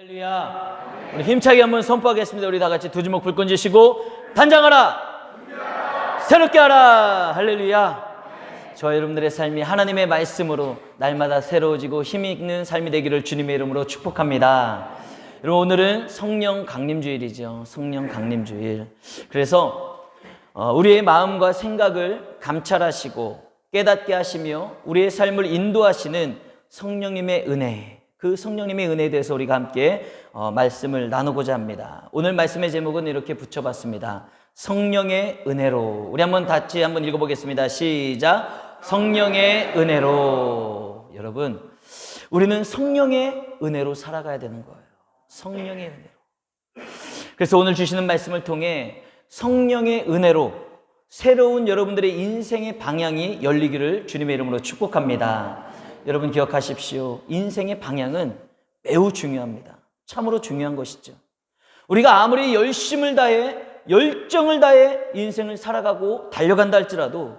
할렐루야. 우리 힘차게 한번 선포하겠습니다. 우리 다 같이 두 주먹 불 끈지시고 단장하라, 새롭게 하라. 할렐루야. 저와 여러분들의 삶이 하나님의 말씀으로 날마다 새로워지고 힘이 있는 삶이 되기를 주님의 이름으로 축복합니다. 여러분, 오늘은 성령 강림주일이죠. 성령 강림주일. 그래서 우리의 마음과 생각을 감찰하시고 깨닫게 하시며 우리의 삶을 인도하시는 성령님의 은혜, 그 성령님의 은혜에 대해서 우리가 함께 말씀을 나누고자 합니다. 오늘 말씀의 제목은 이렇게 붙여봤습니다. 성령의 은혜로. 우리 같이 한번 읽어보겠습니다. 시작. 성령의 은혜로. 여러분, 우리는 성령의 은혜로 살아가야 되는 거예요. 성령의 은혜로. 그래서 오늘 주시는 말씀을 통해 성령의 은혜로 새로운 여러분들의 인생의 방향이 열리기를 주님의 이름으로 축복합니다. 여러분 기억하십시오. 인생의 방향은 매우 중요합니다. 참으로 중요한 것이죠. 우리가 아무리 열심을 다해 열정을 다해 인생을 살아가고 달려간다 할지라도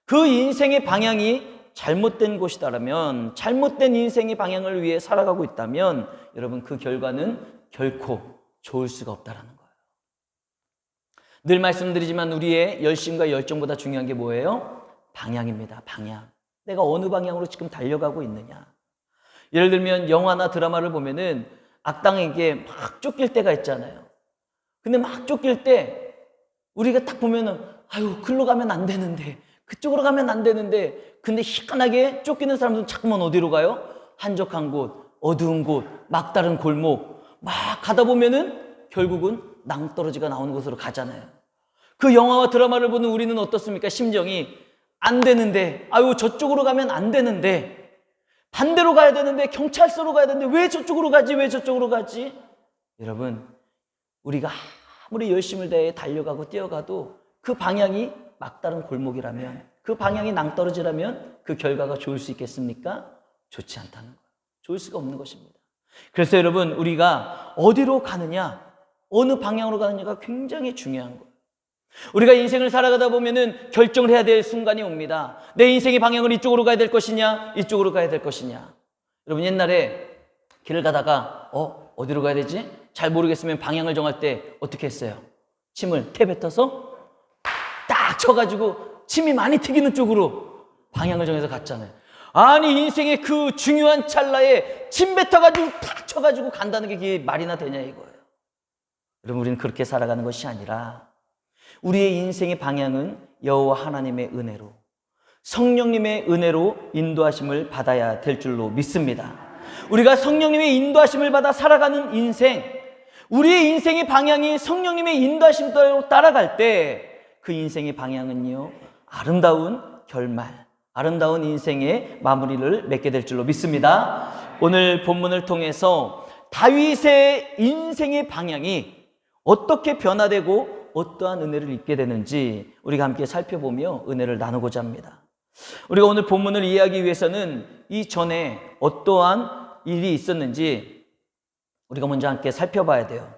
그 인생의 방향이 잘못된 곳이다라면, 잘못된 인생의 방향을 위해 살아가고 있다면 여러분 그 결과는 결코 좋을 수가 없다라는 거예요. 늘 말씀드리지만 우리의 열심과 열정보다 중요한 게 뭐예요? 방향입니다. 방향. 내가 어느 방향으로 지금 달려가고 있느냐. 예를 들면 영화나 드라마를 보면은 악당에게 막 쫓길 때가 있잖아요. 근데 막 쫓길 때 우리가 딱 보면은 아유, 글로 가면 안 되는데, 그쪽으로 가면 안 되는데, 근데 희한하게 쫓기는 사람들은 자꾸만 어디로 가요? 한적한 곳, 어두운 곳, 막다른 골목, 막 가다 보면은 결국은 낭떠러지가 나오는 곳으로 가잖아요. 그 영화와 드라마를 보는 우리는 어떻습니까? 심정이 안 되는데, 아유, 저쪽으로 가면 안 되는데, 반대로 가야 되는데, 경찰서로 가야 되는데, 왜 저쪽으로 가지? 왜 저쪽으로 가지? 여러분, 우리가 아무리 열심을 다해 달려가고 뛰어가도 그 방향이 막다른 골목이라면, 그 방향이 낭떠러지라면 그 결과가 좋을 수 있겠습니까? 좋지 않다는 거예요. 좋을 수가 없는 것입니다. 그래서 여러분, 우리가 어디로 가느냐, 어느 방향으로 가느냐가 굉장히 중요한 거예요. 우리가 인생을 살아가다 보면은 결정을 해야 될 순간이 옵니다. 내 인생의 방향은 이쪽으로 가야 될 것이냐, 이쪽으로 가야 될 것이냐. 여러분, 옛날에 길을 가다가 어디로 가야 되지? 잘 모르겠으면 방향을 정할 때 어떻게 했어요? 침을 태 뱉어서 딱 쳐가지고 침이 많이 튀기는 쪽으로 방향을 정해서 갔잖아요. 아니, 인생의 그 중요한 찰나에 침 뱉어가지고 탁 쳐가지고 간다는 게 그게 말이나 되냐 이거예요. 여러분, 우리는 그렇게 살아가는 것이 아니라 우리의 인생의 방향은 여호와 하나님의 은혜로, 성령님의 은혜로 인도하심을 받아야 될 줄로 믿습니다. 우리가 성령님의 인도하심을 받아 살아가는 인생, 우리의 인생의 방향이 성령님의 인도하심대로 따라갈 때 그 인생의 방향은요, 아름다운 결말, 아름다운 인생의 마무리를 맺게 될 줄로 믿습니다. 오늘 본문을 통해서 다윗의 인생의 방향이 어떻게 변화되고 어떠한 은혜를 입게 되는지 우리가 함께 살펴보며 은혜를 나누고자 합니다. 우리가 오늘 본문을 이해하기 위해서는 이전에 어떠한 일이 있었는지 우리가 먼저 함께 살펴봐야 돼요.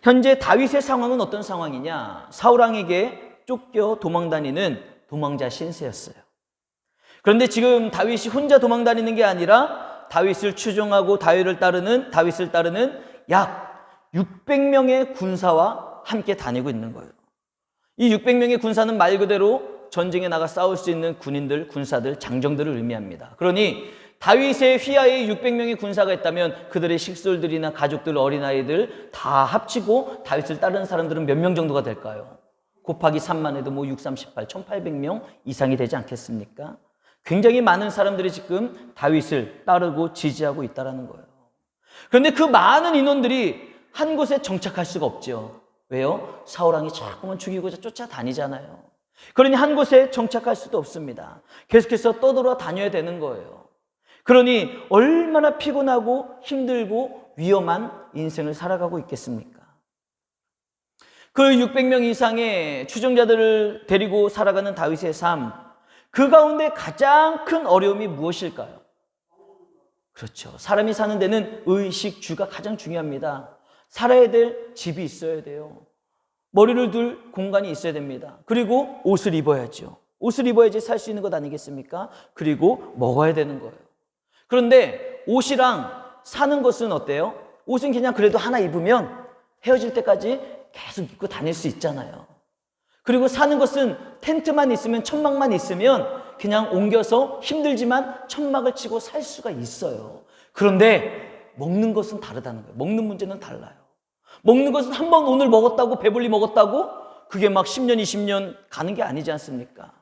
현재 다윗의 상황은 어떤 상황이냐? 사울왕에게 쫓겨 도망다니는 도망자 신세였어요. 그런데 지금 다윗이 혼자 도망다니는 게 아니라 다윗을 추종하고 다윗을 따르는 약 600명의 군사와 함께 다니고 있는 거예요. 이 600명의 군사는 말 그대로 전쟁에 나가 싸울 수 있는 군인들, 군사들, 장정들을 의미합니다. 그러니 다윗의 휘하에 600명의 군사가 있다면 그들의 식솔들이나 가족들, 어린아이들 다 합치고 다윗을 따르는 사람들은 몇 명 정도가 될까요? 곱하기 3만 해도 6, 38, 1800명 이상이 되지 않겠습니까? 굉장히 많은 사람들이 지금 다윗을 따르고 지지하고 있다는 거예요. 그런데 그 많은 인원들이 한 곳에 정착할 수가 없죠. 왜요? 사울왕이 자꾸만 죽이고자 쫓아다니잖아요. 그러니 한 곳에 정착할 수도 없습니다. 계속해서 떠돌아다녀야 되는 거예요. 그러니 얼마나 피곤하고 힘들고 위험한 인생을 살아가고 있겠습니까? 그 600명 이상의 추종자들을 데리고 살아가는 다윗의 삶, 그 가운데 가장 큰 어려움이 무엇일까요? 그렇죠. 사람이 사는 데는 의식주가 가장 중요합니다. 살아야 될 집이 있어야 돼요. 머리를 둘 공간이 있어야 됩니다. 그리고 옷을 입어야죠. 옷을 입어야지 살 수 있는 것 아니겠습니까? 그리고 먹어야 되는 거예요. 그런데 옷이랑 사는 것은 어때요? 옷은 그냥 그래도 하나 입으면 헤어질 때까지 계속 입고 다닐 수 있잖아요. 그리고 사는 것은 텐트만 있으면, 천막만 있으면 그냥 옮겨서 힘들지만 천막을 치고 살 수가 있어요. 그런데 먹는 것은 다르다는 거예요. 먹는 문제는 달라요. 먹는 것은 한 번 오늘 먹었다고, 배불리 먹었다고 그게 막 10년, 20년 가는 게 아니지 않습니까?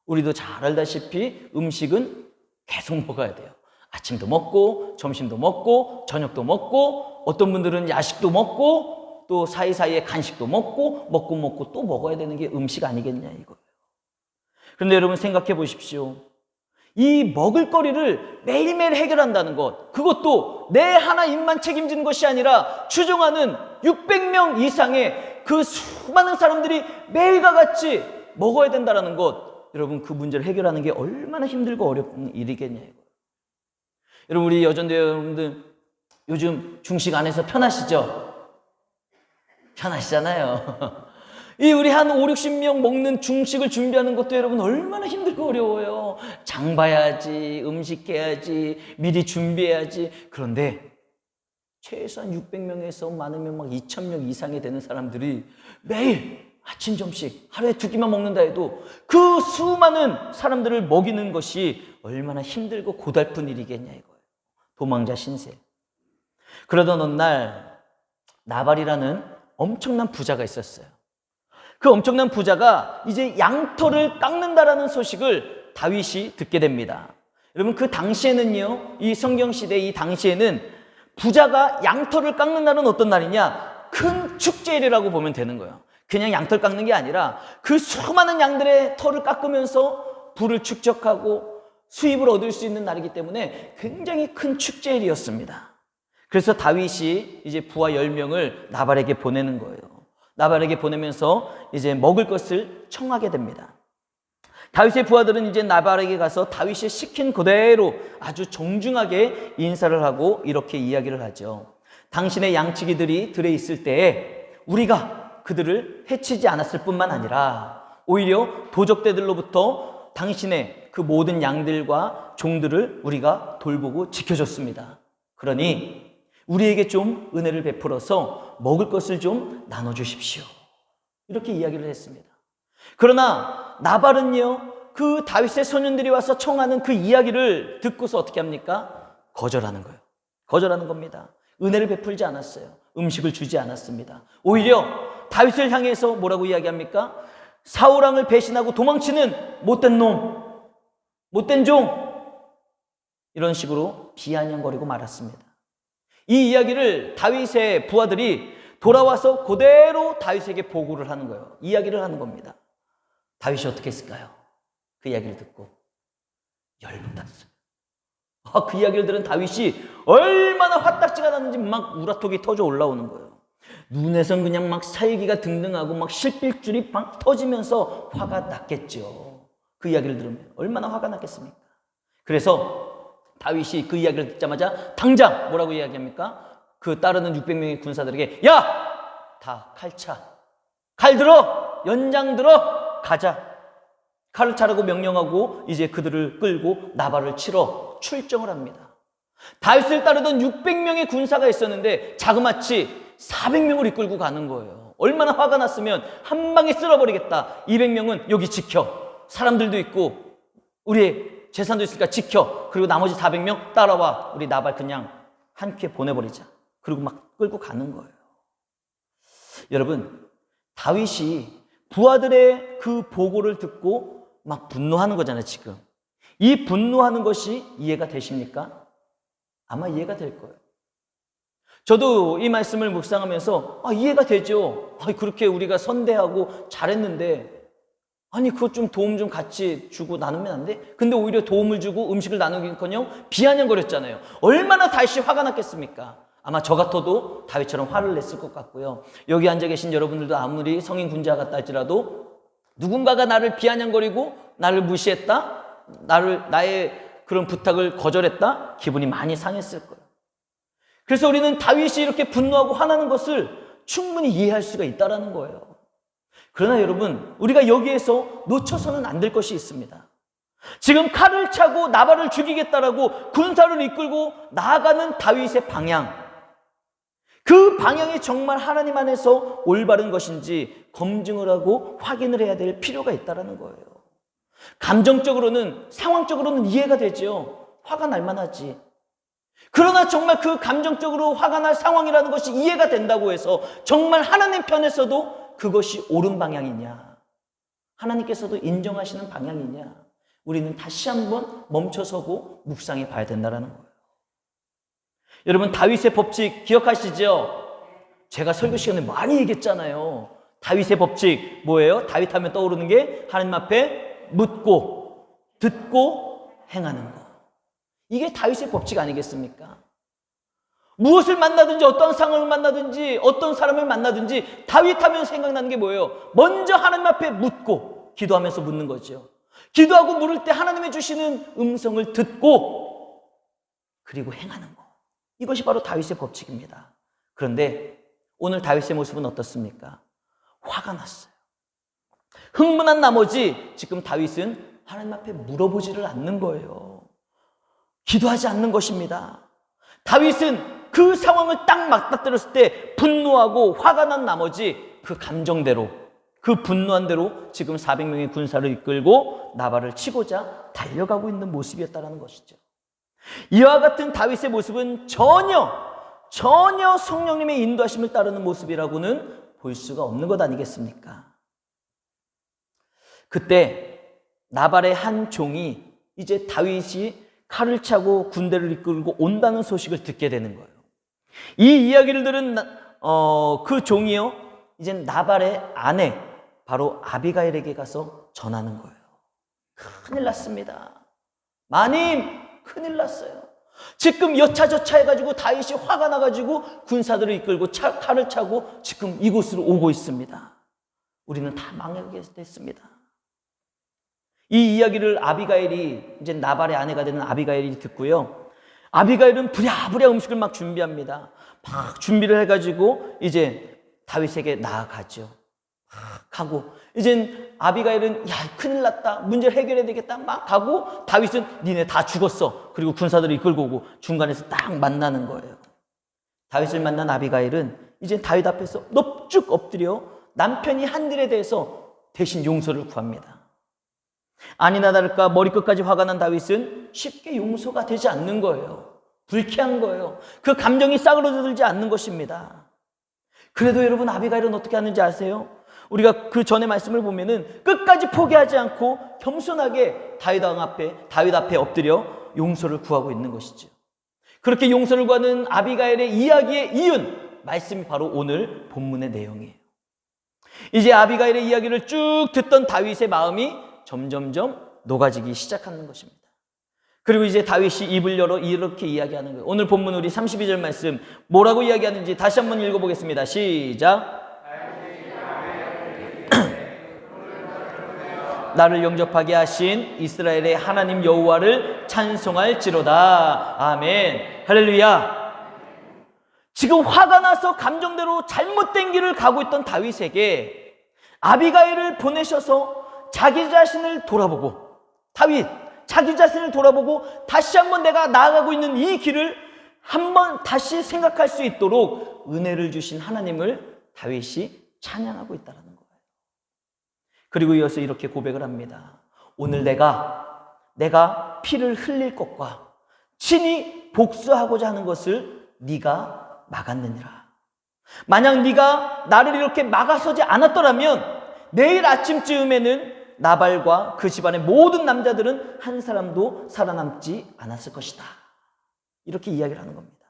우리도 잘 알다시피 음식은 계속 먹어야 돼요. 아침도 먹고, 점심도 먹고, 저녁도 먹고, 어떤 분들은 야식도 먹고, 또 사이사이에 간식도 먹고 또 먹어야 되는 게 음식 아니겠냐 이거예요. 그런데 여러분 생각해 보십시오. 이 먹을거리를 매일매일 해결한다는 것, 그것도 내 하나 입만 책임지는 것이 아니라 추종하는 600명 이상의 그 수많은 사람들이 매일과 같이 먹어야 된다는 것, 여러분 그 문제를 해결하는 게 얼마나 힘들고 어렵은 일이겠냐 이거예요. 여러분 우리 여전대 여러분들 요즘 중식 안 해서 편하시죠? 편하시잖아요. 이 우리 한 5, 60명 먹는 중식을 준비하는 것도 여러분 얼마나 힘들고 어려워요. 장 봐야지, 음식 해야지, 미리 준비해야지. 그런데 최소한 600명에서 많으면 막 2000명 이상이 되는 사람들이 매일 아침, 점심, 하루에 2끼만 먹는다 해도 그 수많은 사람들을 먹이는 것이 얼마나 힘들고 고달픈 일이겠냐 이거예요. 도망자 신세. 그러던 어느 날 나발이라는 엄청난 부자가 있었어요. 그 엄청난 부자가 이제 양털을 깎는다라는 소식을 다윗이 듣게 됩니다. 여러분 그 당시에는요, 이 성경시대 이 당시에는 부자가 양털을 깎는 날은 어떤 날이냐? 큰 축제일이라고 보면 되는 거예요. 그냥 양털 깎는 게 아니라 그 수많은 양들의 털을 깎으면서 부를 축적하고 수입을 얻을 수 있는 날이기 때문에 굉장히 큰 축제일이었습니다. 그래서 다윗이 이제 부하 10명을 나발에게 보내는 거예요. 나발에게 보내면서 이제 먹을 것을 청하게 됩니다. 다윗의 부하들은 이제 나발에게 가서 다윗이 시킨 그대로 아주 정중하게 인사를 하고 이렇게 이야기를 하죠. 당신의 양치기들이 들에 있을 때에 우리가 그들을 해치지 않았을 뿐만 아니라 오히려 도적대들로부터 당신의 그 모든 양들과 종들을 우리가 돌보고 지켜줬습니다. 그러니 우리에게 좀 은혜를 베풀어서 먹을 것을 좀 나눠주십시오. 이렇게 이야기를 했습니다. 그러나 나발은요, 그 다윗의 소년들이 와서 청하는 그 이야기를 듣고서 어떻게 합니까? 거절하는 거예요. 거절하는 겁니다. 은혜를 베풀지 않았어요. 음식을 주지 않았습니다. 오히려 다윗을 향해서 뭐라고 이야기합니까? 사울왕을 배신하고 도망치는 못된 놈, 못된 종, 이런 식으로 비아냥거리고 말았습니다. 이 이야기를 다윗의 부하들이 돌아와서 그대로 다윗에게 보고를 하는 거예요. 이야기를 하는 겁니다. 다윗이 어떻게 했을까요? 그 이야기를 듣고 열받았어요. 그 이야기를 들은 다윗이 얼마나 화딱지가 났는지 막 우라통이 터져 올라오는 거예요. 눈에선 그냥 막 살기가 등등하고 막 실핏줄이 막 터지면서 화가 났겠죠. 그 이야기를 들으면 얼마나 화가 났겠습니까? 그래서 다윗이 그 이야기를 듣자마자 당장 뭐라고 이야기합니까? 그 따르는 600명의 군사들에게 야! 다 칼차, 칼 들어! 연장 들어! 가자. 칼을 차라고 명령하고 이제 그들을 끌고 나발을 치러 출정을 합니다. 다윗을 따르던 600명의 군사가 있었는데 자그마치 400명을 이끌고 가는 거예요. 얼마나 화가 났으면 한 방에 쓸어버리겠다. 200명은 여기 지켜. 사람들도 있고 우리의 재산도 있으니까 지켜. 그리고 나머지 400명 따라와. 우리 나발 그냥 한 큐에 보내버리자. 그리고 막 끌고 가는 거예요. 여러분, 다윗이 부하들의 그 보고를 듣고 막 분노하는 거잖아요, 지금. 이 분노하는 것이 이해가 되십니까? 아마 이해가 될 거예요. 저도 이 말씀을 묵상하면서 이해가 되죠. 그렇게 우리가 선대하고 잘했는데 그것 좀 도움 좀 같이 주고 나누면 안 돼? 근데 오히려 도움을 주고 음식을 나누기는커녕 비아냥거렸잖아요. 얼마나 다윗이 화가 났겠습니까? 아마 저 같아도 다윗처럼 화를 냈을 것 같고요. 여기 앉아 계신 여러분들도 아무리 성인 군자 같다 할지라도 누군가가 나를 비아냥거리고 나를 무시했다? 나의 그런 부탁을 거절했다? 기분이 많이 상했을 거예요. 그래서 우리는 다윗이 이렇게 분노하고 화나는 것을 충분히 이해할 수가 있다는 거예요. 그러나 여러분, 우리가 여기에서 놓쳐서는 안 될 것이 있습니다. 지금 칼을 차고 나발을 죽이겠다라고 군사를 이끌고 나아가는 다윗의 방향, 그 방향이 정말 하나님 안에서 올바른 것인지 검증을 하고 확인을 해야 될 필요가 있다는 거예요. 감정적으로는, 상황적으로는 이해가 되죠. 화가 날 만하지. 그러나 정말 그 감정적으로 화가 날 상황이라는 것이 이해가 된다고 해서 정말 하나님 편에서도 그것이 옳은 방향이냐, 하나님께서도 인정하시는 방향이냐, 우리는 다시 한번 멈춰서고 묵상해 봐야 된다는 거예요. 여러분, 다윗의 법칙 기억하시죠? 제가 설교 시간에 많이 얘기했잖아요. 다윗의 법칙 뭐예요? 다윗 하면 떠오르는 게 하나님 앞에 묻고 듣고 행하는 거. 이게 다윗의 법칙 아니겠습니까? 무엇을 만나든지, 어떤 상황을 만나든지, 어떤 사람을 만나든지 다윗 하면 생각나는 게 뭐예요? 먼저 하나님 앞에 묻고 기도하면서 묻는 거죠. 기도하고 물을 때 하나님이 주시는 음성을 듣고 그리고 행하는 거. 이것이 바로 다윗의 법칙입니다. 그런데 오늘 다윗의 모습은 어떻습니까? 화가 났어요. 흥분한 나머지 지금 다윗은 하나님 앞에 물어보지를 않는 거예요. 기도하지 않는 것입니다. 다윗은 그 상황을 딱 맞닥뜨렸을 때 분노하고 화가 난 나머지 그 감정대로, 그 분노한 대로 지금 400명의 군사를 이끌고 나발을 치고자 달려가고 있는 모습이었다는 것이죠. 이와 같은 다윗의 모습은 전혀 성령님의 인도하심을 따르는 모습이라고는 볼 수가 없는 것 아니겠습니까? 그때 나발의 한 종이 이제 다윗이 칼을 차고 군대를 이끌고 온다는 소식을 듣게 되는 거예요. 이 이야기를 들은 그 종이요, 이제 나발의 아내 바로 아비가일에게 가서 전하는 거예요. 큰일 났습니다. 마님, 큰일 났어요. 지금 여차저차 해가지고 다윗이 화가 나가지고 군사들을 이끌고 칼을 차고 지금 이곳으로 오고 있습니다. 우리는 다 망하게 됐습니다. 이 이야기를 아비가일이, 이제 나발의 아내가 되는 아비가일이 듣고요, 아비가일은 부랴부랴 음식을 막 준비합니다. 막 준비를 해가지고 이제 다윗에게 나아가죠. 막 가고, 이젠 아비가일은 야, 큰일 났다, 문제를 해결해야 되겠다 막 가고, 다윗은 니네 다 죽었어. 그리고 군사들을 이끌고 오고 중간에서 딱 만나는 거예요. 다윗을 만난 아비가일은 이제 다윗 앞에서 넙죽 엎드려 남편이 한 일에 대해서 대신 용서를 구합니다. 아니나 다를까 머리끝까지 화가 난 다윗은 쉽게 용서가 되지 않는 거예요. 불쾌한 거예요. 그 감정이 싸그러들지 않는 것입니다. 그래도 여러분, 아비가일은 어떻게 하는지 아세요? 우리가 그 전에 말씀을 보면은 끝까지 포기하지 않고 겸손하게 다윗 앞에 엎드려 용서를 구하고 있는 것이죠. 그렇게 용서를 구하는 아비가일의 이야기에 이은 말씀이 바로 오늘 본문의 내용이에요. 이제 아비가일의 이야기를 쭉 듣던 다윗의 마음이 점점점 녹아지기 시작하는 것입니다. 그리고 이제 다윗이 입을 열어 이렇게 이야기하는 거예요. 오늘 본문 우리 32절 말씀 뭐라고 이야기하는지 다시 한번 읽어보겠습니다. 시작. 나를 영접하게 하신 이스라엘의 하나님 여호와를 찬송할지로다. 아멘. 할렐루야. 지금 화가 나서 감정대로 잘못된 길을 가고 있던 다윗에게 아비가일을 보내셔서 자기 자신을 돌아보고, 다윗 자기 자신을 돌아보고 다시 한번 내가 나아가고 있는 이 길을 한번 다시 생각할 수 있도록 은혜를 주신 하나님을 다윗이 찬양하고 있다는 거예요. 그리고 이어서 이렇게 고백을 합니다. 오늘 내가 피를 흘릴 것과 친히 복수하고자 하는 것을 네가 막았느니라. 만약 네가 나를 이렇게 막아서지 않았더라면 내일 아침쯤에는 나발과 그 집안의 모든 남자들은 한 사람도 살아남지 않았을 것이다. 이렇게 이야기를 하는 겁니다.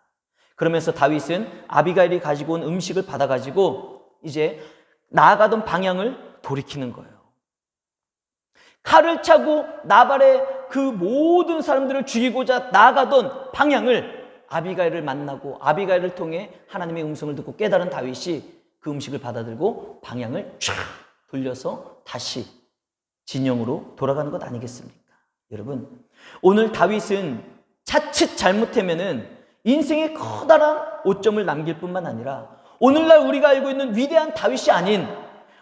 그러면서 다윗은 아비가일이 가지고 온 음식을 받아가지고 이제 나아가던 방향을 돌이키는 거예요. 칼을 차고 나발의 그 모든 사람들을 죽이고자 나아가던 방향을 아비가일을 만나고 아비가일을 통해 하나님의 음성을 듣고 깨달은 다윗이 그 음식을 받아들고 방향을 쫙 돌려서 다시 진영으로 돌아가는 것 아니겠습니까? 여러분, 오늘 다윗은 자칫 잘못하면은 인생에 커다란 오점을 남길 뿐만 아니라 오늘날 우리가 알고 있는 위대한 다윗이 아닌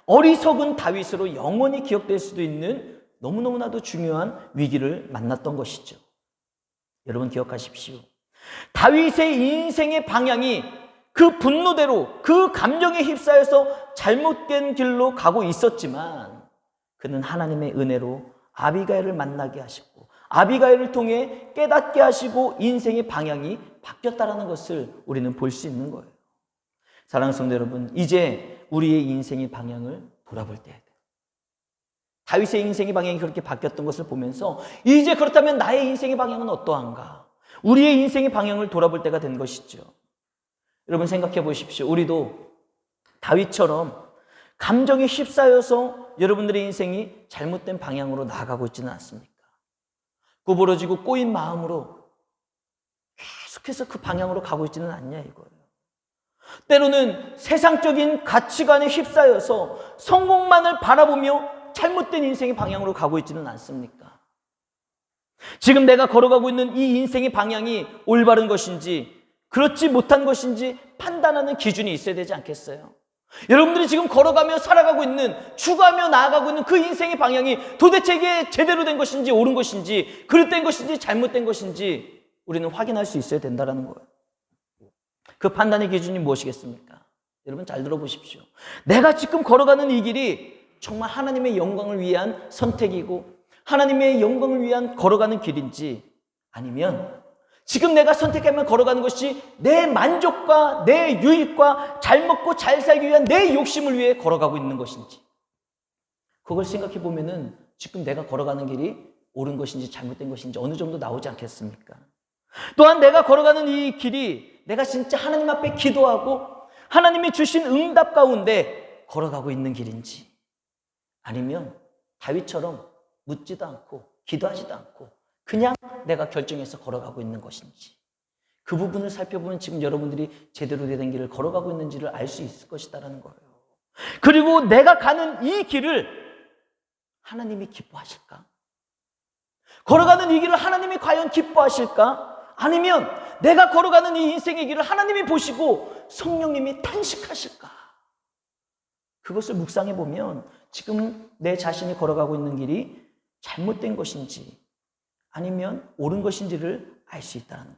어리석은 다윗으로 영원히 기억될 수도 있는 너무너무나도 중요한 위기를 만났던 것이죠. 여러분 기억하십시오. 다윗의 인생의 방향이 그 분노대로 그 감정에 휩싸여서 잘못된 길로 가고 있었지만 그는 하나님의 은혜로 아비가일을 만나게 하시고 아비가일을 통해 깨닫게 하시고 인생의 방향이 바뀌었다는 것을 우리는 볼 수 있는 거예요. 사랑하는 성도 여러분, 이제 우리의 인생의 방향을 돌아볼 때야 돼. 다윗의 인생의 방향이 그렇게 바뀌었던 것을 보면서 이제 그렇다면 나의 인생의 방향은 어떠한가? 우리의 인생의 방향을 돌아볼 때가 된 것이죠. 여러분 생각해 보십시오. 우리도 다윗처럼 감정에 휩싸여서 여러분들의 인생이 잘못된 방향으로 나아가고 있지는 않습니까? 구부러지고 꼬인 마음으로 계속해서 그 방향으로 가고 있지는 않냐 이거예요. 때로는 세상적인 가치관에 휩싸여서 성공만을 바라보며 잘못된 인생의 방향으로 가고 있지는 않습니까? 지금 내가 걸어가고 있는 이 인생의 방향이 올바른 것인지 그렇지 못한 것인지 판단하는 기준이 있어야 되지 않겠어요? 여러분들이 지금 걸어가며 살아가고 있는, 추구하며 나아가고 있는 그 인생의 방향이 도대체 이게 제대로 된 것인지 옳은 것인지 그릇된 것인지 잘못된 것인지 우리는 확인할 수 있어야 된다는 거예요. 그 판단의 기준이 무엇이겠습니까? 여러분 잘 들어보십시오. 내가 지금 걸어가는 이 길이 정말 하나님의 영광을 위한 선택이고 하나님의 영광을 위한 걸어가는 길인지 아니면 지금 내가 선택하면 걸어가는 것이 내 만족과 내 유익과 잘 먹고 잘 살기 위한 내 욕심을 위해 걸어가고 있는 것인지 그걸 생각해 보면은 지금 내가 걸어가는 길이 옳은 것인지 잘못된 것인지 어느 정도 나오지 않겠습니까? 또한 내가 걸어가는 이 길이 내가 진짜 하나님 앞에 기도하고 하나님이 주신 응답 가운데 걸어가고 있는 길인지 아니면 다윗처럼 묻지도 않고 기도하지도 않고 그냥 내가 결정해서 걸어가고 있는 것인지 그 부분을 살펴보면 지금 여러분들이 제대로 된 길을 걸어가고 있는지를 알 수 있을 것이다라는 거예요. 그리고 내가 가는 이 길을 하나님이 기뻐하실까? 걸어가는 이 길을 하나님이 과연 기뻐하실까? 아니면 내가 걸어가는 이 인생의 길을 하나님이 보시고 성령님이 탄식하실까? 그것을 묵상해 보면 지금 내 자신이 걸어가고 있는 길이 잘못된 것인지 아니면 옳은 것인지를 알 수 있다는 거예요.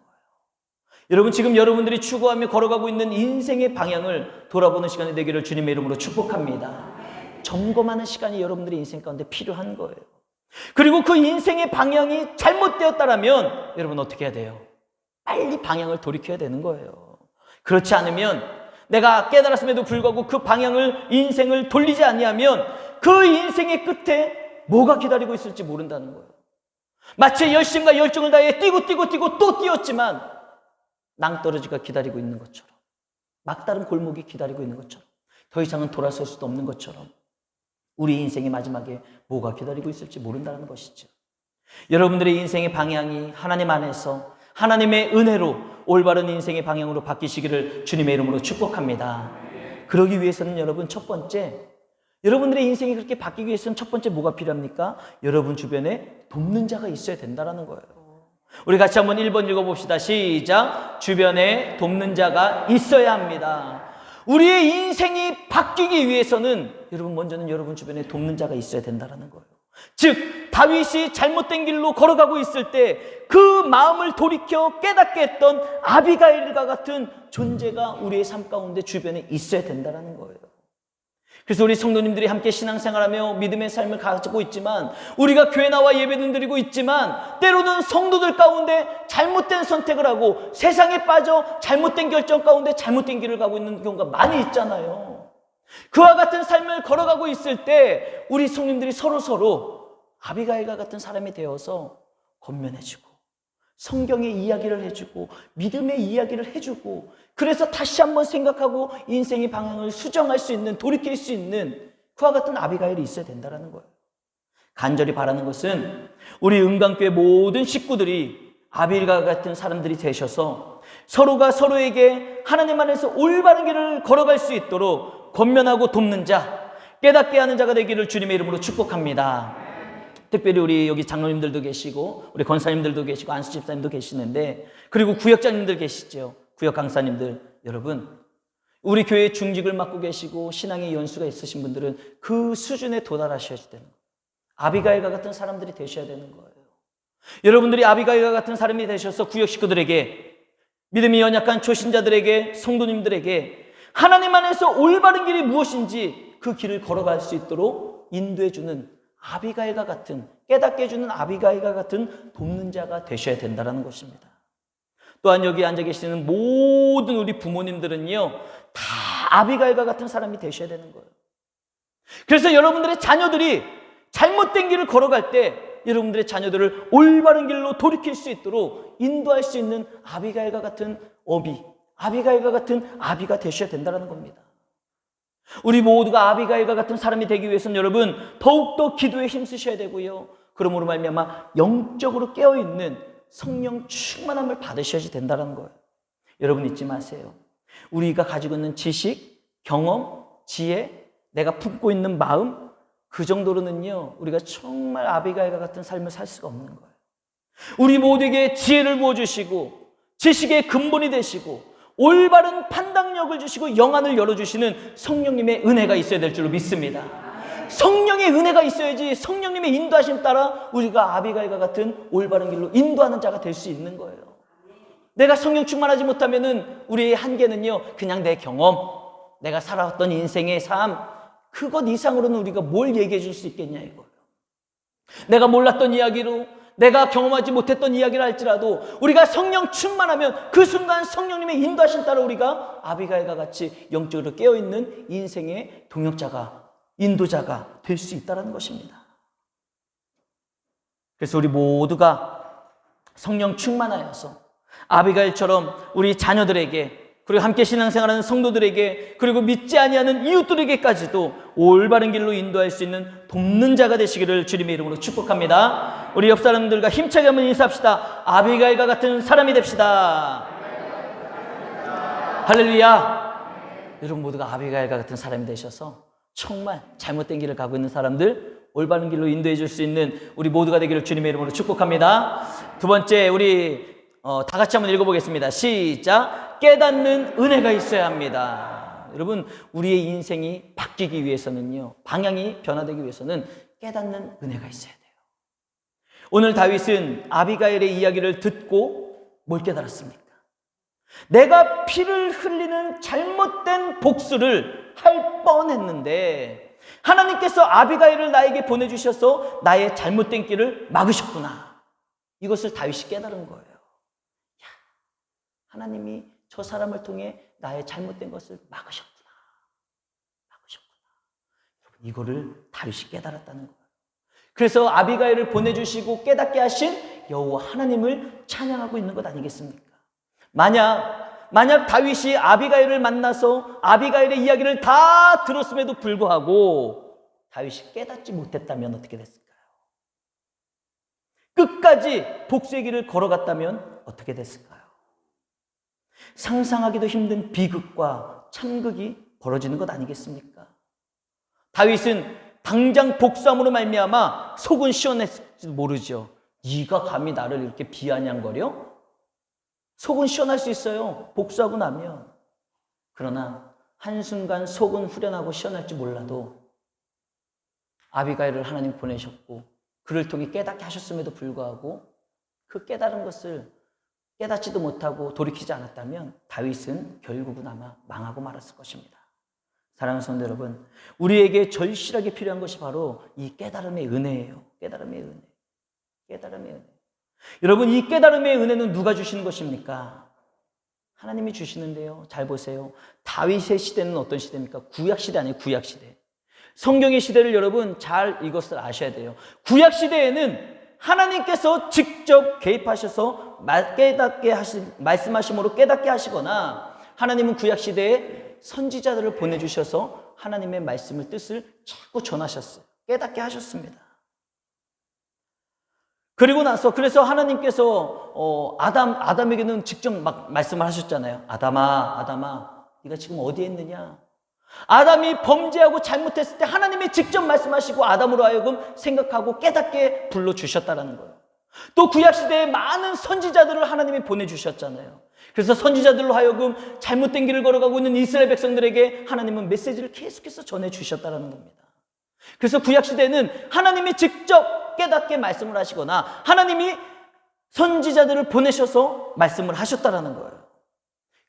여러분 지금 여러분들이 추구하며 걸어가고 있는 인생의 방향을 돌아보는 시간이 되기를 주님의 이름으로 축복합니다. 점검하는 시간이 여러분들의 인생 가운데 필요한 거예요. 그리고 그 인생의 방향이 잘못되었다면 여러분 어떻게 해야 돼요? 빨리 방향을 돌이켜야 되는 거예요. 그렇지 않으면 내가 깨달았음에도 불구하고 그 방향을 인생을 돌리지 아니하면 그 인생의 끝에 뭐가 기다리고 있을지 모른다는 거예요. 마치 열심과 열정을 다해 뛰고 또 뛰었지만 낭떠러지가 기다리고 있는 것처럼 막다른 골목이 기다리고 있는 것처럼 더 이상은 돌아설 수도 없는 것처럼 우리 인생의 마지막에 뭐가 기다리고 있을지 모른다는 것이죠. 여러분들의 인생의 방향이 하나님 안에서 하나님의 은혜로 올바른 인생의 방향으로 바뀌시기를 주님의 이름으로 축복합니다. 그러기 위해서는 여러분 첫 번째 여러분들의 인생이 그렇게 바뀌기 위해서는 첫 번째 뭐가 필요합니까? 여러분 주변에 돕는 자가 있어야 된다는 거예요. 우리 같이 한번 1번 읽어봅시다. 시작. 주변에 돕는 자가 있어야 합니다. 우리의 인생이 바뀌기 위해서는 여러분 먼저는 여러분 주변에 돕는 자가 있어야 된다는 거예요. 즉 다윗이 잘못된 길로 걸어가고 있을 때 그 마음을 돌이켜 깨닫게 했던 아비가일과 같은 존재가 우리의 삶 가운데 주변에 있어야 된다는 거예요. 그래서 우리 성도님들이 함께 신앙생활하며 믿음의 삶을 가지고 있지만 우리가 교회 나와 예배는 드리고 있지만 때로는 성도들 가운데 잘못된 선택을 하고 세상에 빠져 잘못된 결정 가운데 잘못된 길을 가고 있는 경우가 많이 있잖아요. 그와 같은 삶을 걸어가고 있을 때 우리 성도님들이 서로 아비가일과 같은 사람이 되어서 권면해주고 성경의 이야기를 해주고 믿음의 이야기를 해주고 그래서 다시 한번 생각하고 인생의 방향을 수정할 수 있는 돌이킬 수 있는 그와 같은 아비가일이 있어야 된다는 거예요. 간절히 바라는 것은 우리 은강교회 모든 식구들이 아비가일 같은 사람들이 되셔서 서로가 서로에게 하나님 안에서 올바른 길을 걸어갈 수 있도록 권면하고 돕는 자, 깨닫게 하는 자가 되기를 주님의 이름으로 축복합니다. 특별히 우리 여기 장로님들도 계시고 우리 권사님들도 계시고 안수 집사님도 계시는데 그리고 구역장님들 계시죠. 구역 강사님들 여러분 우리 교회 중직을 맡고 계시고 신앙의 연수가 있으신 분들은 그 수준에 도달하셔야 되는 거예요. 아비가일과 같은 사람들이 되셔야 되는 거예요. 여러분들이 아비가일과 같은 사람이 되셔서 구역 식구들에게 믿음이 연약한 초신자들에게, 성도님들에게 하나님 안에서 올바른 길이 무엇인지 그 길을 걸어갈 수 있도록 인도해주는 아비가일과 같은, 깨닫게 해주는 아비가일과 같은 돕는 자가 되셔야 된다는 것입니다. 또한 여기 앉아 계시는 모든 우리 부모님들은요, 다 아비가일과 같은 사람이 되셔야 되는 거예요. 그래서 여러분들의 자녀들이 잘못된 길을 걸어갈 때 여러분들의 자녀들을 올바른 길로 돌이킬 수 있도록 인도할 수 있는 아비가일과 같은 어비, 아비가일과 같은 아비가 되셔야 된다는 겁니다. 우리 모두가 아비가일과 같은 사람이 되기 위해서는 여러분 더욱더 기도에 힘쓰셔야 되고요. 그러므로 말미암아 영적으로 깨어있는 성령 충만함을 받으셔야 된다는 거예요. 여러분 잊지 마세요. 우리가 가지고 있는 지식, 경험, 지혜, 내가 품고 있는 마음, 그 정도로는요 우리가 정말 아비가일과 같은 삶을 살 수가 없는 거예요. 우리 모두에게 지혜를 부어주시고 지식의 근본이 되시고 올바른 판단력을 주시고 영안을 열어주시는 성령님의 은혜가 있어야 될 줄로 믿습니다. 성령의 은혜가 있어야지 성령님의 인도하심 따라 우리가 아비가일과 같은 올바른 길로 인도하는 자가 될 수 있는 거예요. 내가 성령 충만하지 못하면은 우리의 한계는요 그냥 내 경험, 내가 살아왔던 인생의 삶, 그것 이상으로는 우리가 뭘 얘기해 줄 수 있겠냐 이거예요. 내가 몰랐던 이야기로, 내가 경험하지 못했던 이야기를 할지라도 우리가 성령 충만하면 그 순간 성령님의 인도하심 따라 우리가 아비가일과 같이 영적으로 깨어있는 인생의 동역자가, 인도자가 될 수 있다는 것입니다. 그래서 우리 모두가 성령 충만하여서 아비가일처럼 우리 자녀들에게, 그리고 함께 신앙생활하는 성도들에게, 그리고 믿지 아니하는 이웃들에게까지도 올바른 길로 인도할 수 있는 돕는 자가 되시기를 주님의 이름으로 축복합니다. 우리 옆 사람들과 힘차게 한번 인사합시다. 아비가일과 같은 사람이 됩시다. 할렐루야. 여러분 모두가 아비가일과 같은 사람이 되셔서 정말 잘못된 길을 가고 있는 사람들 올바른 길로 인도해 줄 수 있는 우리 모두가 되기를 주님의 이름으로 축복합니다. 두 번째, 우리 다 같이 한번 읽어보겠습니다. 시작. 깨닫는 은혜가 있어야 합니다. 여러분 우리의 인생이 바뀌기 위해서는요, 방향이 변화되기 위해서는 깨닫는 은혜가 있어야 돼요. 오늘 다윗은 아비가일의 이야기를 듣고 뭘 깨달았습니까? 내가 피를 흘리는 잘못된 복수를 할 뻔했는데 하나님께서 아비가일을 나에게 보내주셔서 나의 잘못된 길을 막으셨구나. 이것을 다윗이 깨달은 거예요. 하나님이 저 사람을 통해 나의 잘못된 것을 막으셨구나. 여러분 이거를 다윗이 깨달았다는 거예요. 그래서 아비가일을 보내주시고 깨닫게 하신 여호와 하나님을 찬양하고 있는 것 아니겠습니까? 만약 다윗이 아비가일을 만나서 아비가일의 이야기를 다 들었음에도 불구하고 다윗이 깨닫지 못했다면 어떻게 됐을까요? 끝까지 복수의 길을 걸어갔다면 어떻게 됐을까요? 상상하기도 힘든 비극과 참극이 벌어지는 것 아니겠습니까? 다윗은 당장 복수함으로 말미암아 속은 시원했을지도 모르죠. 네가 감히 나를 이렇게 비아냥거려? 속은 시원할 수 있어요, 복수하고 나면. 그러나 한순간 속은 후련하고 시원할지 몰라도 아비가일을 하나님 보내셨고 그를 통해 깨닫게 하셨음에도 불구하고 그 깨달은 것을 깨닫지도 못하고 돌이키지 않았다면 다윗은 결국은 아마 망하고 말았을 것입니다. 사랑하는 성도 여러분, 우리에게 절실하게 필요한 것이 바로 이 깨달음의 은혜예요. 깨달음의 은혜. 깨달음의 은혜. 여러분 이 깨달음의 은혜는 누가 주시는 것입니까? 하나님이 주시는데요. 잘 보세요. 다윗의 시대는 어떤 시대입니까? 구약시대 아니에요. 구약시대. 성경의 시대를 여러분 잘 이것을 아셔야 돼요. 구약시대에는 하나님께서 직접 개입하셔서 깨닫게 말씀하심으로 깨닫게 하시거나 하나님은 구약시대에 선지자들을 보내주셔서 하나님의 말씀을 뜻을 자꾸 전하셨어요. 깨닫게 하셨습니다. 그리고 나서 그래서 하나님께서 아담에게는 직접 막 말씀을 하셨잖아요. 아담아 네가 지금 어디에 있느냐? 아담이 범죄하고 잘못했을 때 하나님이 직접 말씀하시고 아담으로 하여금 생각하고 깨닫게 불러주셨다는 거예요. 또 구약시대에 많은 선지자들을 하나님이 보내주셨잖아요. 그래서 선지자들로 하여금 잘못된 길을 걸어가고 있는 이스라엘 백성들에게 하나님은 메시지를 계속해서 전해주셨다는 겁니다. 그래서 구약시대는 하나님이 직접 깨닫게 말씀을 하시거나 하나님이 선지자들을 보내셔서 말씀을 하셨다는 거예요.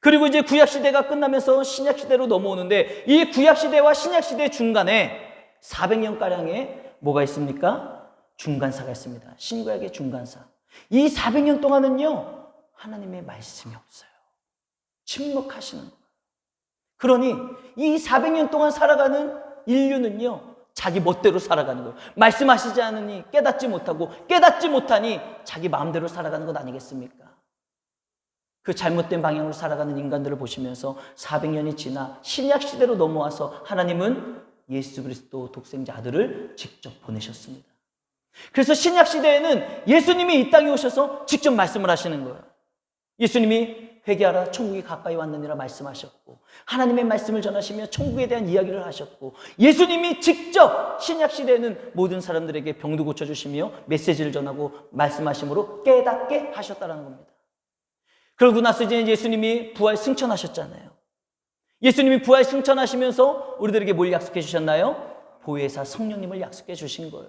그리고 이제 구약시대가 끝나면서 신약시대로 넘어오는데 이 구약시대와 신약시대 중간에 400년가량의 뭐가 있습니까? 중간사가 있습니다. 신구약의 중간사. 이 400년 동안은요, 하나님의 말씀이 없어요. 침묵하시는 거예요. 그러니 이 400년 동안 살아가는 인류는요, 자기 멋대로 살아가는 거예요. 말씀하시지 않으니 깨닫지 못하고 깨닫지 못하니 자기 마음대로 살아가는 것 아니겠습니까? 그 잘못된 방향으로 살아가는 인간들을 보시면서 400년이 지나 신약시대로 넘어와서 하나님은 예수 그리스도 독생자 아들을 직접 보내셨습니다. 그래서 신약시대에는 예수님이 이 땅에 오셔서 직접 말씀을 하시는 거예요. 예수님이 회개하라 천국이 가까이 왔느니라 말씀하셨고, 하나님의 말씀을 전하시며 천국에 대한 이야기를 하셨고, 예수님이 직접 신약시대에는 모든 사람들에게 병도 고쳐주시며 메시지를 전하고 말씀하심으로 깨닫게 하셨다는 겁니다. 그러고 나서 이제 예수님이 부활 승천하셨잖아요. 예수님이 부활 승천하시면서 우리들에게 뭘 약속해 주셨나요? 보혜사 성령님을 약속해 주신 거예요.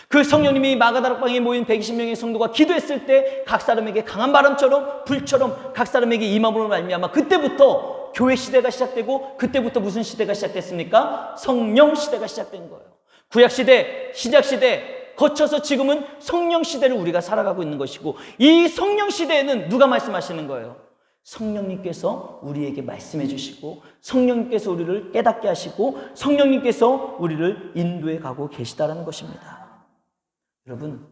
그 성령님이 마가다락방에 모인 120명의 성도가 기도했을 때 각 사람에게 강한 바람처럼 불처럼 각 사람에게 임함으로 말미암아 그때부터 교회 시대가 시작되고, 그때부터 무슨 시대가 시작됐습니까? 성령 시대가 시작된 거예요. 구약 시대, 신약 시대 거쳐서 지금은 성령 시대를 우리가 살아가고 있는 것이고, 이 성령 시대에는 누가 말씀하시는 거예요? 성령님께서 우리에게 말씀해 주시고, 성령님께서 우리를 깨닫게 하시고, 성령님께서 우리를 인도해 가고 계시다는 것입니다. 여러분,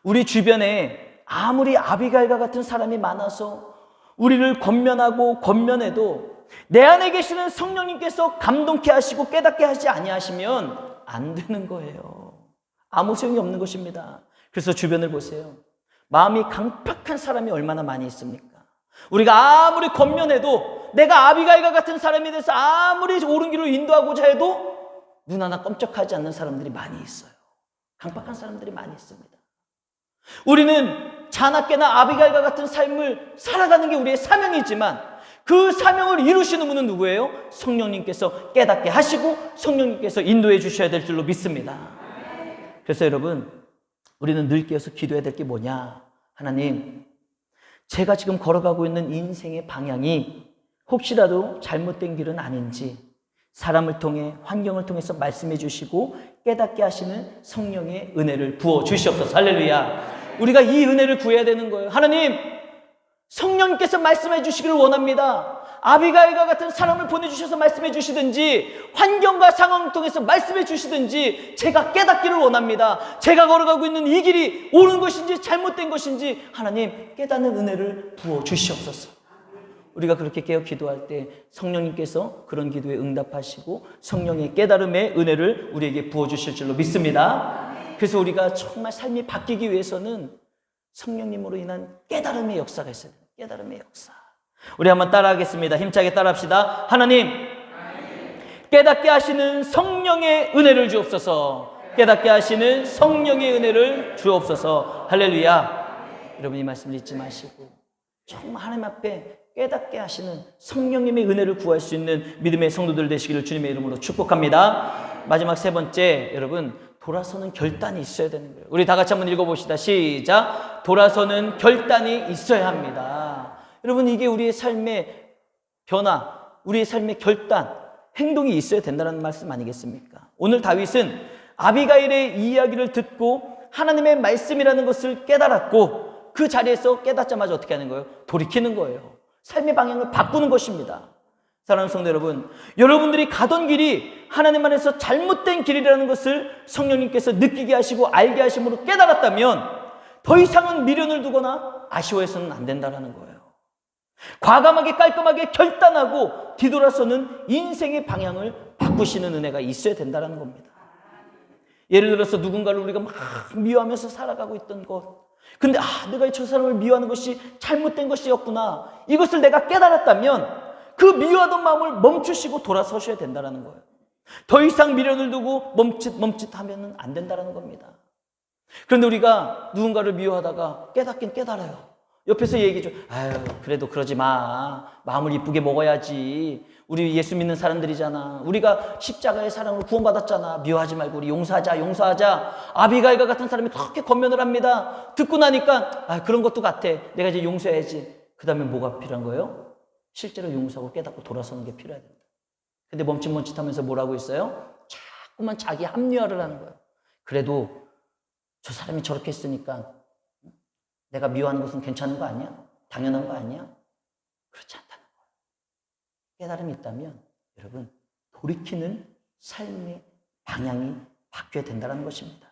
우리 주변에 아무리 아비가일과 같은 사람이 많아서 우리를 권면하고 권면해도 내 안에 계시는 성령님께서 감동케 하시고 깨닫게 하지 아니하시면 안 되는 거예요. 아무 소용이 없는 것입니다. 그래서 주변을 보세요. 마음이 강팍한 사람이 얼마나 많이 있습니까? 우리가 아무리 권면해도, 내가 아비가일과 같은 사람에 대해서 아무리 옳은 길로 인도하고자 해도 눈 하나 껌쩍하지 않는 사람들이 많이 있어요. 강팍한 사람들이 많이 있습니다. 우리는 자나깨나 아비가일과 같은 삶을 살아가는 게 우리의 사명이지만, 그 사명을 이루시는 분은 누구예요? 성령님께서 깨닫게 하시고 성령님께서 인도해 주셔야 될 줄로 믿습니다. 그래서 여러분, 우리는 늘 깨어서 기도해야 될 게 뭐냐? 하나님, 제가 지금 걸어가고 있는 인생의 방향이 혹시라도 잘못된 길은 아닌지 사람을 통해, 환경을 통해서 말씀해 주시고 깨닫게 하시는 성령의 은혜를 부어 주시옵소서. 할렐루야. 우리가 이 은혜를 구해야 되는 거예요. 하나님, 성령님께서 말씀해 주시기를 원합니다. 아비가일과 같은 사람을 보내주셔서 말씀해 주시든지, 환경과 상황을 통해서 말씀해 주시든지 제가 깨닫기를 원합니다. 제가 걸어가고 있는 이 길이 옳은 것인지 잘못된 것인지 하나님 깨닫는 은혜를 부어 주시옵소서. 우리가 그렇게 깨어 기도할 때 성령님께서 그런 기도에 응답하시고 성령의 깨달음의 은혜를 우리에게 부어 주실 줄로 믿습니다. 그래서 우리가 정말 삶이 바뀌기 위해서는 성령님으로 인한 깨달음의 역사가 있어야 돼요. 깨달음의 역사. 우리 한번 따라하겠습니다. 힘차게 따라합시다. 하나님, 깨닫게 하시는 성령의 은혜를 주옵소서. 깨닫게 하시는 성령의 은혜를 주옵소서. 할렐루야. 여러분, 이 말씀을 잊지 마시고 정말 하나님 앞에 깨닫게 하시는 성령님의 은혜를 구할 수 있는 믿음의 성도들 되시기를 주님의 이름으로 축복합니다. 마지막 세 번째, 여러분, 돌아서는 결단이 있어야 되는 거예요. 우리 다 같이 한번 읽어봅시다. 시작. 돌아서는 결단이 있어야 합니다. 여러분, 이게 우리의 삶의 변화, 우리의 삶의 결단, 행동이 있어야 된다는 말씀 아니겠습니까? 오늘 다윗은 아비가일의 이야기를 듣고 하나님의 말씀이라는 것을 깨달았고, 그 자리에서 깨닫자마자 어떻게 하는 거예요? 돌이키는 거예요. 삶의 방향을 바꾸는 것입니다. 사랑하는 성도 여러분, 여러분들이 가던 길이 하나님 안에서 잘못된 길이라는 것을 성령님께서 느끼게 하시고 알게 하심으로 깨달았다면 더 이상은 미련을 두거나 아쉬워해서는 안 된다는 거예요. 과감하게 깔끔하게 결단하고 뒤돌아서는 인생의 방향을 바꾸시는 은혜가 있어야 된다는 겁니다. 예를 들어서 누군가를 우리가 막 미워하면서 살아가고 있던 것, 근데 내가 저 사람을 미워하는 것이 잘못된 것이었구나, 이것을 내가 깨달았다면 그 미워하던 마음을 멈추시고 돌아서셔야 된다는 거예요. 더 이상 미련을 두고 멈칫하면 안 된다는 겁니다. 그런데 우리가 누군가를 미워하다가 깨닫긴 깨달아요. 옆에서 얘기해줘. 아유, 그래도 그러지 마. 마음을 이쁘게 먹어야지. 우리 예수 믿는 사람들이잖아. 우리가 십자가의 사랑으로 구원받았잖아. 미워하지 말고 우리 용서하자. 아비가일과 같은 사람이 그렇게 권면을 합니다. 듣고 나니까 그런 것도 같아. 내가 이제 용서해야지. 그 다음에 뭐가 필요한 거예요? 실제로 용서하고 깨닫고 돌아서는 게 필요해야 된다. 근데 멈칫멈칫하면서 뭐라고 했어요? 자꾸만 자기 합리화를 하는 거예요. 그래도 저 사람이 저렇게 했으니까 내가 미워하는 것은 괜찮은 거 아니야? 당연한 거 아니야? 그렇지 않다는 거예요. 깨달음이 있다면 여러분 돌이키는 삶의 방향이 바뀌어야 된다는 것입니다.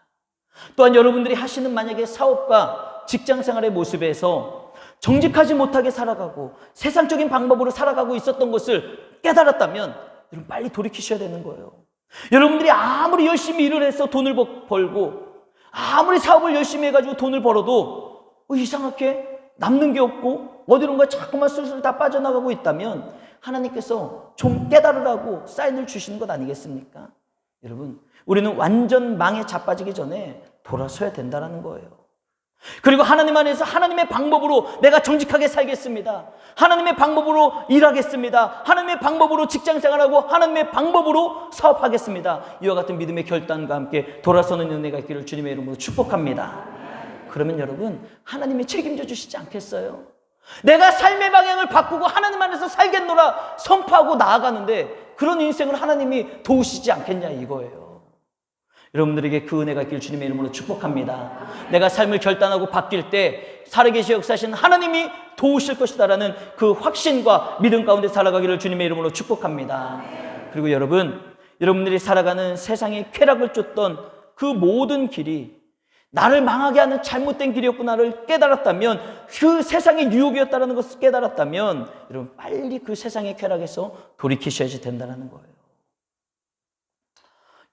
또한 여러분들이 하시는 만약에 사업과 직장생활의 모습에서 정직하지 못하게 살아가고 세상적인 방법으로 살아가고 있었던 것을 깨달았다면 여러분 빨리 돌이키셔야 되는 거예요. 여러분들이 아무리 열심히 일을 해서 돈을 벌고 아무리 사업을 열심히 해가지고 돈을 벌어도 이상하게 남는 게 없고 어디론가 자꾸만 술술 다 빠져나가고 있다면 하나님께서 좀 깨달으라고 사인을 주시는 것 아니겠습니까? 여러분 우리는 완전 망에 자빠지기 전에 돌아서야 된다는 거예요. 그리고 하나님 안에서 하나님의 방법으로 내가 정직하게 살겠습니다. 하나님의 방법으로 일하겠습니다. 하나님의 방법으로 직장생활하고 하나님의 방법으로 사업하겠습니다. 이와 같은 믿음의 결단과 함께 돌아서는 은혜가 있기를 주님의 이름으로 축복합니다. 그러면 여러분 하나님이 책임져 주시지 않겠어요? 내가 삶의 방향을 바꾸고 하나님 안에서 살겠노라 선포하고 나아가는데 그런 인생을 하나님이 도우시지 않겠냐 이거예요. 여러분들에게 그 은혜가 있기를 주님의 이름으로 축복합니다. 내가 삶을 결단하고 바뀔 때 살아계시 역사하시는 하나님이 도우실 것이다라는 그 확신과 믿음 가운데 살아가기를 주님의 이름으로 축복합니다. 그리고 여러분들이 살아가는 세상의 쾌락을 쫓던 그 모든 길이 나를 망하게 하는 잘못된 길이었구나를 깨달았다면 그 세상의 유혹이었다는 것을 깨달았다면 여러분 빨리 그 세상의 쾌락에서 돌이키셔야지 된다는 거예요.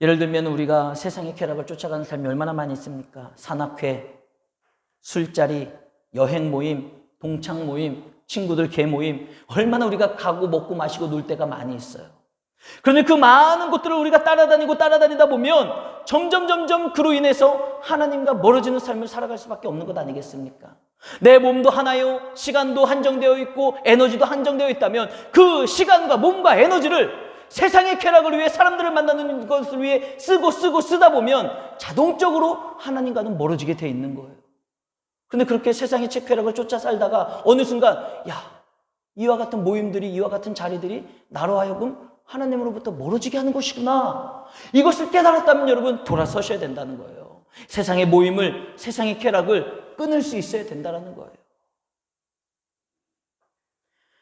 예를 들면 우리가 세상의 쾌락을 쫓아가는 삶이 얼마나 많이 있습니까? 산악회, 술자리, 여행 모임, 동창 모임, 친구들 개 모임 얼마나 우리가 가고 먹고 마시고 놀 때가 많이 있어요. 그런데 그 많은 곳들을 우리가 따라다니다 보면 점점 그로 인해서 하나님과 멀어지는 삶을 살아갈 수밖에 없는 것 아니겠습니까? 내 몸도 하나요, 시간도 한정되어 있고 에너지도 한정되어 있다면 그 시간과 몸과 에너지를 세상의 쾌락을 위해 사람들을 만나는 것을 위해 쓰다 보면 자동적으로 하나님과는 멀어지게 돼 있는 거예요. 그런데 그렇게 세상의 쾌락을 쫓아 살다가 어느 순간 이와 같은 모임들이 이와 같은 자리들이 나로 하여금 하나님으로부터 멀어지게 하는 것이구나. 이것을 깨달았다면 여러분 돌아서셔야 된다는 거예요. 세상의 모임을 세상의 쾌락을 끊을 수 있어야 된다는 거예요.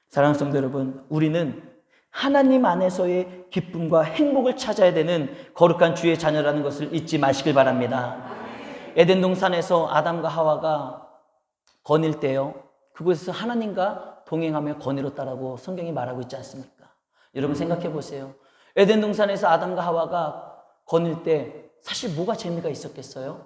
사랑하는 성도 여러분, 우리는 하나님 안에서의 기쁨과 행복을 찾아야 되는 거룩한 주의 자녀라는 것을 잊지 마시길 바랍니다. 에덴 동산에서 아담과 하와가 거닐 때요, 그곳에서 하나님과 동행하며 거닐었다라고 성경이 말하고 있지 않습니까? 여러분 생각해 보세요. 에덴 동산에서 아담과 하와가 거닐 때 사실 뭐가 재미가 있었겠어요?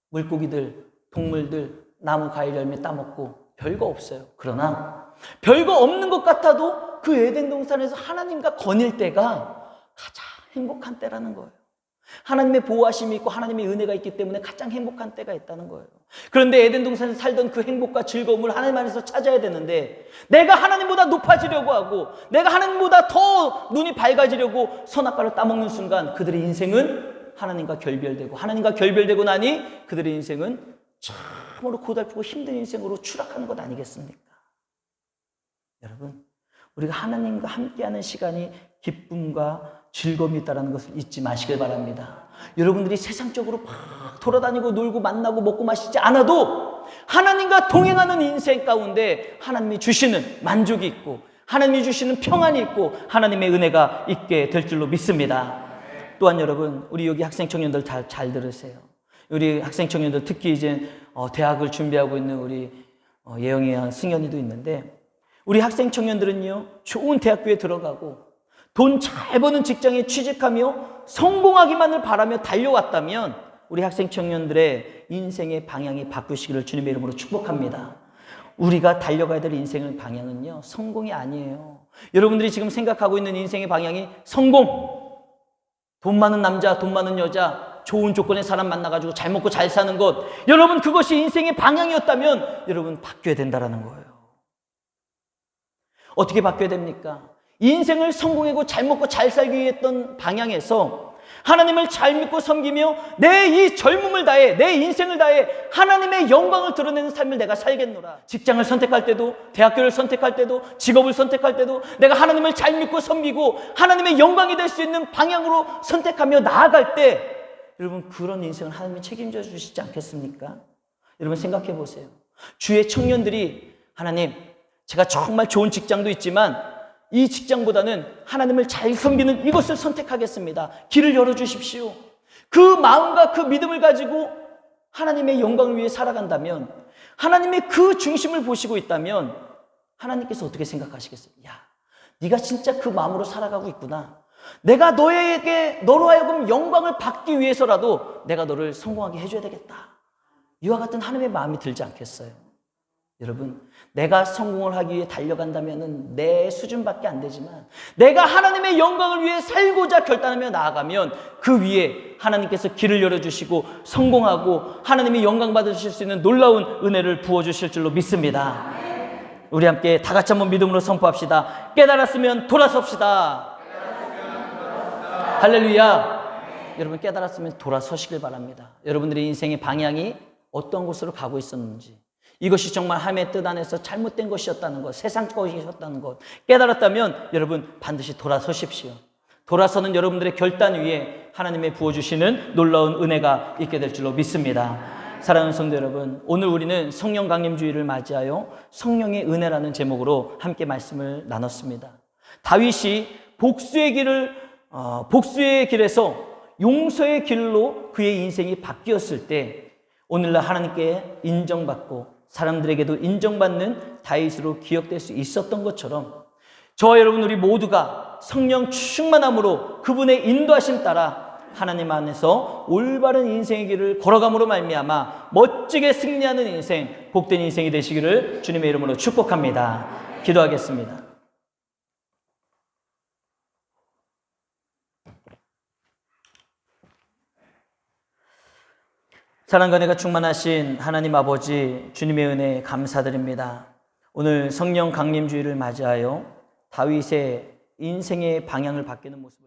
물고기들, 동물들, 나무 과일 열매 따먹고 별거 없어요. 그러나 별거 없는 것 같아도 그 에덴 동산에서 하나님과 거닐 때가 가장 행복한 때라는 거예요. 하나님의 보호하심이 있고 하나님의 은혜가 있기 때문에 가장 행복한 때가 있다는 거예요. 그런데 에덴 동산에서 살던 그 행복과 즐거움을 하나님 안에서 찾아야 되는데 내가 하나님보다 높아지려고 하고 내가 하나님보다 더 눈이 밝아지려고 선악과를 따먹는 순간 그들의 인생은 하나님과 결별되고 나니 그들의 인생은 참으로 고달프고 힘든 인생으로 추락하는 것 아니겠습니까? 여러분, 우리가 하나님과 함께하는 시간이 기쁨과 즐거움이 있다는 것을 잊지 마시길 바랍니다. 여러분들이 세상적으로 막 돌아다니고 놀고 만나고 먹고 마시지 않아도 하나님과 동행하는 인생 가운데 하나님이 주시는 만족이 있고 하나님이 주시는 평안이 있고 하나님의 은혜가 있게 될 줄로 믿습니다. 또한 여러분, 우리 여기 학생 청년들 잘 들으세요. 우리 학생 청년들 특히 이제 대학을 준비하고 있는 우리 예영이와 승현이도 있는데 우리 학생 청년들은요, 좋은 대학교에 들어가고 돈 잘 버는 직장에 취직하며 성공하기만을 바라며 달려왔다면 우리 학생 청년들의 인생의 방향이 바꾸시기를 주님의 이름으로 축복합니다. 우리가 달려가야 될 인생의 방향은요, 성공이 아니에요. 여러분들이 지금 생각하고 있는 인생의 방향이 성공, 돈 많은 남자, 돈 많은 여자, 좋은 조건의 사람 만나가지고 잘 먹고 잘 사는 것, 여러분 그것이 인생의 방향이었다면 여러분 바뀌어야 된다는 거예요. 어떻게 바뀌어야 됩니까? 인생을 성공하고 잘 먹고 잘 살기 위해 했던 방향에서 하나님을 잘 믿고 섬기며 내 이 젊음을 다해, 내 인생을 다해 하나님의 영광을 드러내는 삶을 내가 살겠노라. 직장을 선택할 때도, 대학교를 선택할 때도, 직업을 선택할 때도 내가 하나님을 잘 믿고 섬기고 하나님의 영광이 될 수 있는 방향으로 선택하며 나아갈 때, 여러분, 그런 인생을 하나님이 책임져 주시지 않겠습니까? 여러분, 생각해 보세요. 주의 청년들이, 하나님, 제가 정말 좋은 직장도 있지만 이 직장보다는 하나님을 잘 섬기는 이것을 선택하겠습니다. 길을 열어주십시오. 그 마음과 그 믿음을 가지고 하나님의 영광을 위해 살아간다면, 하나님의 그 중심을 보시고 있다면 하나님께서 어떻게 생각하시겠어요? 야, 네가 진짜 그 마음으로 살아가고 있구나. 내가 너로 하여금 영광을 받기 위해서라도 내가 너를 성공하게 해줘야 되겠다. 이와 같은 하나님의 마음이 들지 않겠어요? 여러분, 내가 성공을 하기 위해 달려간다면 내 수준밖에 안 되지만 내가 하나님의 영광을 위해 살고자 결단하며 나아가면 그 위에 하나님께서 길을 열어주시고 성공하고 하나님이 영광 받으실 수 있는 놀라운 은혜를 부어주실 줄로 믿습니다. 우리 함께 다 같이 한번 믿음으로 선포합시다. 깨달았으면 돌아섭시다. 할렐루야. 여러분, 깨달았으면 돌아서시길 바랍니다. 여러분들의 인생의 방향이 어떤 곳으로 가고 있었는지, 이것이 정말 하나님의 뜻 안에서 잘못된 것이었다는 것, 세상 것이었다는 것 깨달았다면 여러분 반드시 돌아서십시오. 돌아서는 여러분들의 결단 위에 하나님의 부어주시는 놀라운 은혜가 있게 될 줄로 믿습니다. 사랑하는 성도 여러분, 오늘 우리는 성령 강림주의를 맞이하여 성령의 은혜라는 제목으로 함께 말씀을 나눴습니다. 다윗이 복수의 길에서 용서의 길로 그의 인생이 바뀌었을 때 오늘날 하나님께 인정받고 사람들에게도 인정받는 다윗으로 기억될 수 있었던 것처럼 저와 여러분 우리 모두가 성령 충만함으로 그분의 인도하심 따라 하나님 안에서 올바른 인생의 길을 걸어감으로 말미암아 멋지게 승리하는 인생, 복된 인생이 되시기를 주님의 이름으로 축복합니다. 기도하겠습니다. 사랑과 은혜가 충만하신 하나님 아버지, 주님의 은혜 감사드립니다. 오늘 성령 강림주의를 맞이하여 다윗의 인생의 방향을 바뀌는 모습